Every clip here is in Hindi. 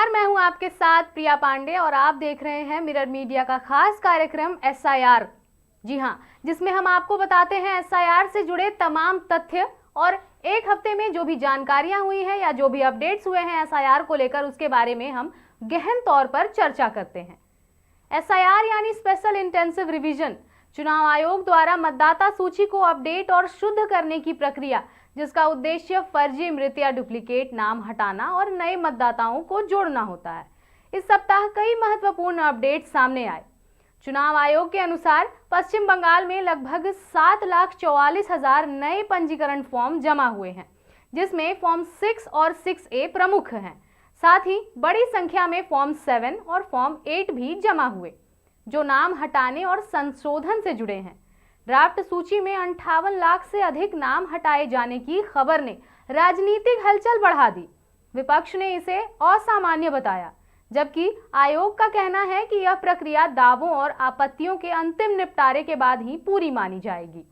नमस्कार, मैं हूं आपके साथ प्रिया पांडे और आप देख रहे हैं मिरर मीडिया का खास कार्यक्रम SIR। जी हां, जिसमें हम आपको बताते हैं SIR से जुड़े तमाम तथ्य और एक हफ्ते में जो भी जानकारियां हुई हैं या जो भी अपडेट्स हुए हैं SIR को लेकर, उसके बारे में हम गहन तौर पर चर्चा करते हैं। SIR यानी स्पेशल इंटेंसिव रिवीजन, चुनाव आयोग द्वारा मतदाता सूची को अपडेट और शुद्ध करने की प्रक्रिया, जिसका उद्देश्य फर्जी, मृत या डुप्लीकेट नाम हटाना और नए मतदाताओं को जोड़ना होता है। इस सप्ताह कई महत्वपूर्ण अपडेट सामने आए। चुनाव आयोग के अनुसार पश्चिम बंगाल में लगभग 7,44,000 नए पंजीकरण फॉर्म जमा हुए हैं, जिसमें फॉर्म 6 और 6A प्रमुख हैं। साथ ही बड़ी संख्या में फॉर्म 7 और फॉर्म 8 भी जमा हुए, जो नाम हटाने और संशोधन से जुड़े हैं। ड्राफ्ट सूची में 58 लाख से अधिक नाम हटाए जाने की खबर ने राजनीतिक हलचल बढ़ा दी। विपक्ष ने इसे असामान्य बताया, जबकि आयोग का कहना है कि यह प्रक्रिया दावों और आपत्तियों के अंतिम निपटारे के बाद ही पूरी मानी जाएगी।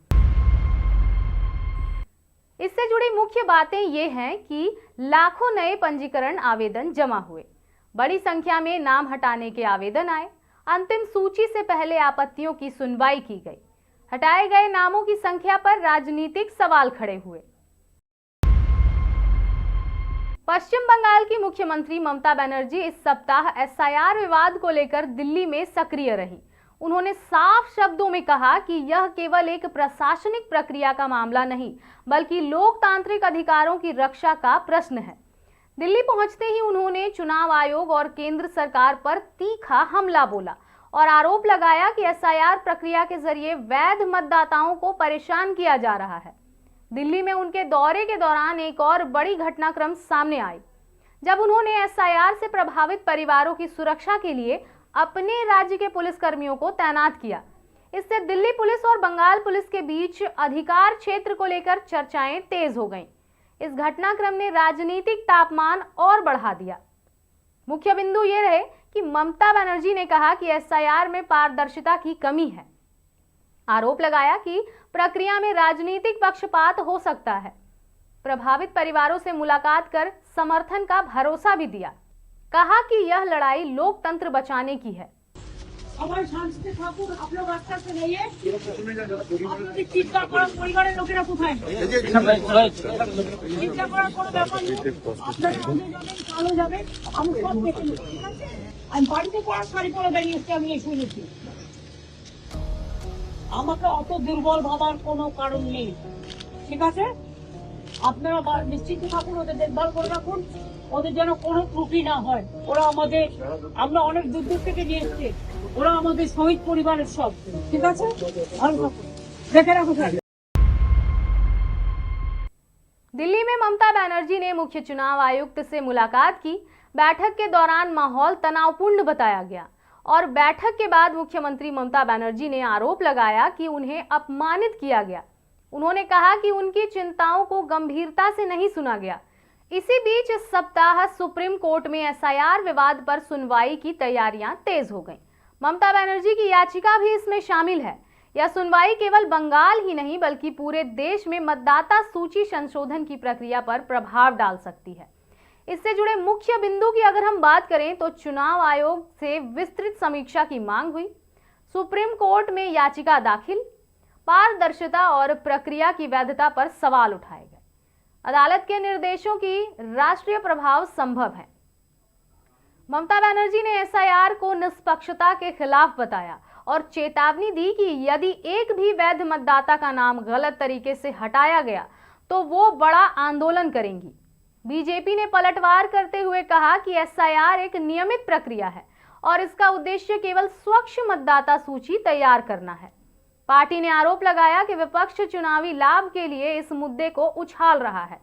इससे जुड़ी मुख्य बातें ये हैं कि लाखों नए पंजीकरण आवेदन जमा हुए, बड़ी संख्या में नाम हटाने के आवेदन आए, अंतिम सूची से पहले आपत्तियों की सुनवाई की गई, हटाए गए नामों की संख्या पर राजनीतिक सवाल खड़े हुए। पश्चिम बंगाल की मुख्यमंत्री ममता बनर्जी इस सप्ताह SIR विवाद को लेकर दिल्ली में सक्रिय रही। उन्होंने साफ शब्दों में कहा कि यह केवल एक प्रशासनिक प्रक्रिया का मामला नहीं, बल्कि लोकतांत्रिक अधिकारों की रक्षा का प्रश्न है। दिल्ली पहुंचते ही उन्होंने चुनाव आयोग और केंद्र सरकार पर तीखा हमला बोला और आरोप लगाया कि SIR प्रक्रिया के जरिए वैध मतदाताओं को परेशान किया जा रहा है। दिल्ली में उनके दौरे के दौरान एक और बड़ी घटनाक्रम सामने आई, जब उन्होंने SIR से प्रभावित परिवारों की सुरक्षा के लिए अपने राज्य के पुलिसकर्मियों को तैनात किया। इससे दिल्ली पुलिस और बंगाल पुलिस के बीच अधिकार क्षेत्र को लेकर चर्चाएं तेज हो गईं। इस घटनाक्रम ने राजनीतिक तापमान और बढ़ा दिया। मुख्य बिंदु ये रहे कि ममता बनर्जी ने कहा कि SIR में पारदर्शिता की कमी है। आरोप लगाया कि प्रक्रिया में राजनीतिक पक्षपात हो सकता है। प्रभावित परिवारों से मुलाकात कर समर्थन का भरोसा भी दिया। कहा कि यह लड़ाई लोकतंत्र बचाने की है। আমাকে অত দুর্বল ভাবার কোনো কারণ নেই, ঠিক আছে? আপনারা নিশ্চিত থাকুন, ওদের দেখভাল করে রাখুন, ওদের যেন কোনো ত্রুটি না হয়। ওরা আমাদের, আমরা অনেক দূর দূর থেকে নিয়ে এসেছি, ওরা আমাদের শহীদ পরিবারের সব, ঠিক আছে? ভালো থাকুন, দেখে রাখুন। दिल्ली में ममता बनर्जी ने मुख्य चुनाव आयुक्त से मुलाकात की। बैठक के दौरान माहौल तनावपूर्ण बताया गया और बैठक के बाद मुख्यमंत्री ममता बनर्जी ने आरोप लगाया कि उन्हें अपमानित किया गया। उन्होंने कहा कि उनकी चिंताओं को गंभीरता से नहीं सुना गया। इसी बीच इस सप्ताह सुप्रीम कोर्ट में SIR विवाद पर सुनवाई की तैयारियां तेज हो गईं। ममता बनर्जी की याचिका भी इसमें शामिल है। यह सुनवाई केवल बंगाल ही नहीं, बल्कि पूरे देश में मतदाता सूची संशोधन की प्रक्रिया पर प्रभाव डाल सकती है। इससे जुड़े मुख्य बिंदु की अगर हम बात करें तो चुनाव आयोग से विस्तृत समीक्षा की मांग हुई, सुप्रीम कोर्ट में याचिका दाखिल, पारदर्शिता और प्रक्रिया की वैधता पर सवाल उठाए गए। अदालत के निर्देशों की राष्ट्रीय प्रभाव संभव है। ममता बनर्जी ने SIR को निष्पक्षता के खिलाफ बताया और चेतावनी दी कि यदि एक भी वैध मतदाता का नाम गलत तरीके से हटाया गया तो वो बड़ा आंदोलन करेंगी। बीजेपी ने पलटवार करते हुए कहा कि SIR एक नियमित प्रक्रिया है और इसका उद्देश्य केवल स्वच्छ मतदाता सूची तैयार करना है। पार्टी ने आरोप लगाया कि विपक्ष चुनावी लाभ के लिए इस मुद्दे को उछाल रहा है।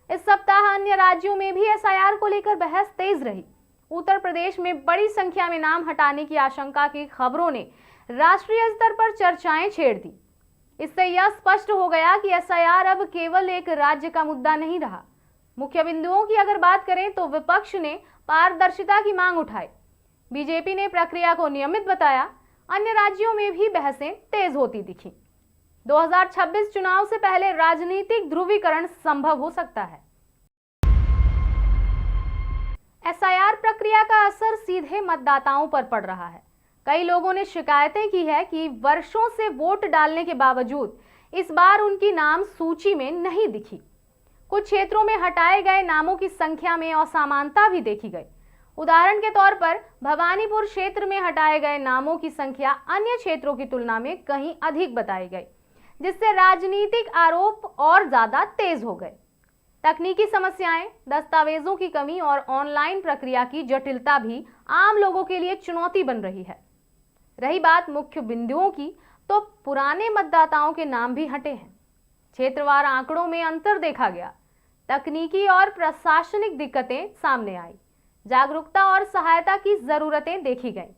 इस सप्ताह अन्य राज्यों में भी SIR को लेकर बहस तेज रही। उत्तर प्रदेश में बड़ी संख्या में नाम हटाने की आशंका की खबरों ने राष्ट्रीय स्तर पर चर्चाएं छेड़ दी। इससे यह स्पष्ट हो गया कि SIR अब केवल एक राज्य का मुद्दा नहीं रहा। मुख्य बिंदुओं की अगर बात करें तो विपक्ष ने पारदर्शिता की मांग उठाई, बीजेपी ने प्रक्रिया को नियमित बताया, अन्य राज्यों में भी बहसें तेज होती दिखी। 2026 चुनाव से पहले राजनीतिक ध्रुवीकरण संभव हो सकता है। एसआईआर प्रक्रिया का असर सीधे मतदाताओं पर पड़ रहा है। कई लोगों ने शिकायतें की है कि वर्षों से वोट डालने के बावजूद इस बार उनकी नाम सूची में नहीं दिखी। कुछ क्षेत्रों में हटाए गए नामों की संख्या में असमानता भी देखी गई। उदाहरण के तौर पर भवानीपुर क्षेत्र में हटाए गए नामों की संख्या अन्य क्षेत्रों की तुलना में कहीं अधिक बताई गई, जिससे राजनीतिक आरोप और ज्यादा तेज हो गए। तकनीकी समस्याएं, दस्तावेजों की कमी और ऑनलाइन प्रक्रिया की जटिलता भी आम लोगों के लिए चुनौती बन रही है। रही बात मुख्य बिंदुओं की, तो पुराने मतदाताओं के नाम भी हटे हैं। क्षेत्रवार आंकड़ों में अंतर देखा गया। तकनीकी और प्रशासनिक दिक्कतें सामने आई। जागरूकता और सहायता की जरूरतें देखी गईं।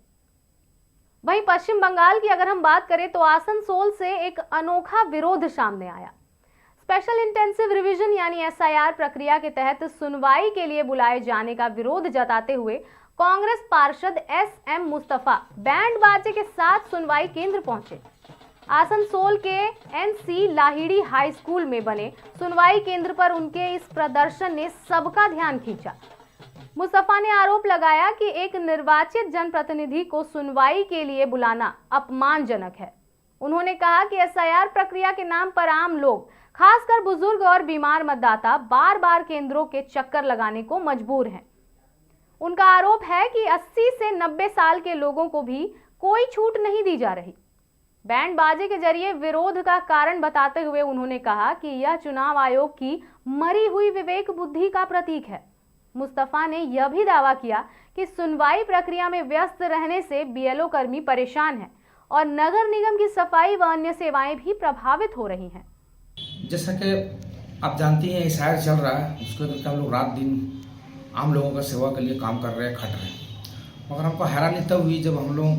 वहीं पश्चिम बंगाल की अगर हम बात करें तो आसनसोल से एक अनोखा विरोध सामने आया। स्पेशल इंटेंसिव रिवीजन यानी एसआईआर प्रक्रिया के तहत सुनवाई के लिए बुलाए जाने का विरोध जताते हुए कांग्रेस पार्षद एसएम मुस्तफा बैंड बाजे के साथ सुनवाई केंद्र पहुंचे। आसनसोल के एनसी लाहिड़ी हाई स्कूल में बने सुनवाई केंद्र पर उनके इस प्रदर्शन ने सबका ध्यान खींचा। मुस्तफा ने आरोप लगाया कि एक निर्वाचित जनप्रतिनिधि को सुनवाई के लिए बुलाना अपमानजनक है। उन्होंने कहा कि एसआईआर प्रक्रिया के नाम पर आम लोग, खासकर बुजुर्ग और बीमार मतदाता, बार बार केंद्रों के चक्कर लगाने को मजबूर हैं। उनका आरोप है कि 80 से 90 साल के लोगों को भी कोई छूट नहीं दी जा रही। बैंड बाजे के जरिए विरोध का कारण बताते हुए उन्होंने कहा कि यह चुनाव आयोग की मरी हुई विवेक बुद्धि का प्रतीक है। मुस्तफा ने यह भी दावा किया कि सुनवाई प्रक्रिया में व्यस्त रहने से बीएलओ कर्मी परेशान हैं और नगर निगम की सफाई व अन्य सेवाएं भी प्रभावित हो रही हैं। जैसा कि आप जानती हैं, एसआईआर चल रहा है, उसके चलते हम लोग रात दिन आम लोगों का सेवा के लिए काम कर रहे हैं, खट रहे हैं। मगर हमको हैरानी तब हुई जब हम लोगों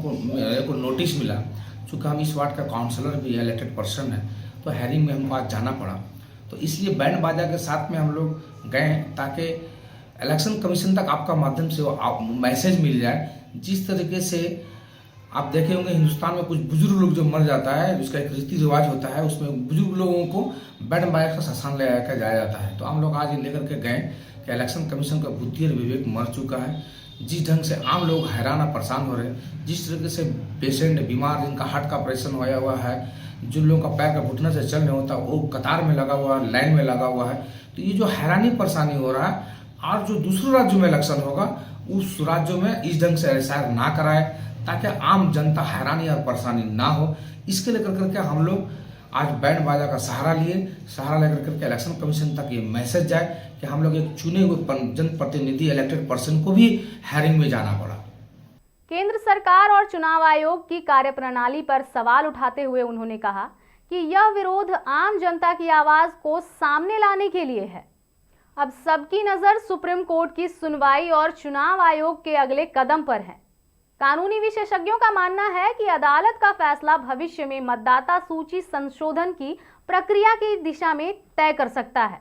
को नोटिस मिला। चूँकि हम इस वार्ड का काउंसलर भी इलेक्टेड पर्सन है, तो हेयरिंग में हमको आज जाना पड़ा। तो इसलिए बैंड बाजा के साथ में हम लोग गए ताकि इलेक्शन कमीशन तक आपका माध्यम से मैसेज मिल जाए। जिस तरीके से आप देखे होंगे हिंदुस्तान में कुछ बुजुर्ग लोग जो मर जाता है, जिसका एक रीति रिवाज होता है, उसमें बुजुर्ग लोगों को बैंड बाजा का शासन ले कर जाया जाता है। तो हम लोग आज लेकर के गए कि इलेक्शन कमीशन का बुद्धि और विवेक मर चुका है। जिस ढंग से आम लोग हैरान और परेशान हो रहे हैं, जिस तरीके से पेशेंट बीमार जिनका हार्ट का ऑपरेशन होया हुआ है, जिन लोगों का पैर का घुटने से चल नहीं होता, वो कतार में लगा हुआ है, लाइन में लगा हुआ है। तो ये जो हैरानी परेशानी हो रहा है, और जो दूसरे राज्यों में इलेक्शन होगा उस राज्यों में इस ढंग से एसआईआर ना कराए ताकि आम जनता हैरानी और परेशानी ना हो। इसके लेकर करके हम लोग आज बैंड बाजा का सहारा लेकर करके इलेक्शन कमीशन तक ये मैसेज जाए कि हम लोग एक चुने हुए जनप्रतिनिधि इलेक्टेड पर्सन को भी हेयरिंग में जाना पड़ा। केंद्र सरकार और चुनाव आयोग की कार्यप्रणाली पर सवाल उठाते हुए उन्होंने कहा कि यह विरोध आम जनता की आवाज को सामने लाने के लिए है। अब सबकी नजर सुप्रीम कोर्ट की सुनवाई और चुनाव आयोग के अगले कदम पर है। कानूनी विशेषज्ञों का मानना है कि अदालत का फैसला भविष्य में मतदाता सूची संशोधन की प्रक्रिया की दिशा में तय कर सकता है।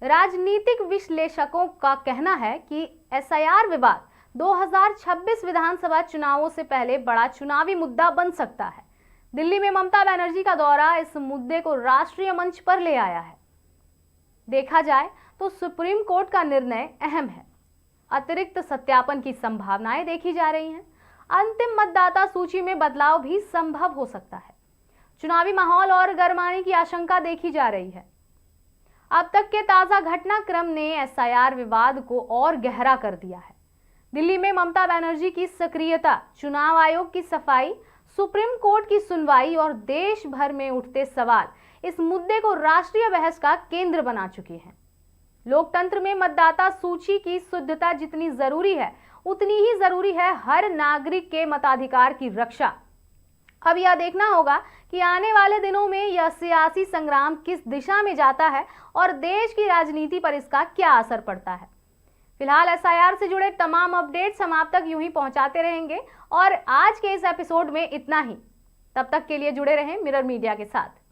राजनीतिक विश्लेषकों का कहना है कि एसआईआर विवाद 2026 विधानसभा चुनावों से पहले बड़ा चुनावी मुद्दा बन सकता है। दिल्ली में ममता बनर्जी का दौरा इस मुद्दे को राष्ट्रीय मंच पर ले आया है। देखा जाए तो सुप्रीम कोर्ट का निर्णय अहम है। अतिरिक्त सत्यापन की संभावनाएं देखी जा रही हैं। अंतिम मतदाता सूची में बदलाव भी संभव हो सकता है। चुनावी माहौल और गरमाने की आशंका देखी जा रही है। अब तक के ताजा घटनाक्रम ने एसआईआर विवाद को और गहरा कर दिया है। दिल्ली में ममता बनर्जी की सक्रियता, चुनाव आयोग की सफाई, सुप्रीम कोर्ट की सुनवाई और देश भर में उठते सवाल इस मुद्दे को राष्ट्रीय बहस का केंद्र बना चुके हैं। लोकतंत्र में मतदाता सूची की शुद्धता जितनी जरूरी है, उतनी ही जरूरी है हर नागरिक के मताधिकार की रक्षा। अब यह देखना होगा कि आने वाले दिनों में यह सियासी संग्राम किस दिशा में जाता है और देश की राजनीति पर इसका क्या असर पड़ता है। फिलहाल एसआईआर से जुड़े तमाम अपडेट्स हम आप तक यूं ही पहुंचाते रहेंगे और आज के इस एपिसोड में इतना ही। तब तक के लिए जुड़े रहें मिरर मीडिया के साथ।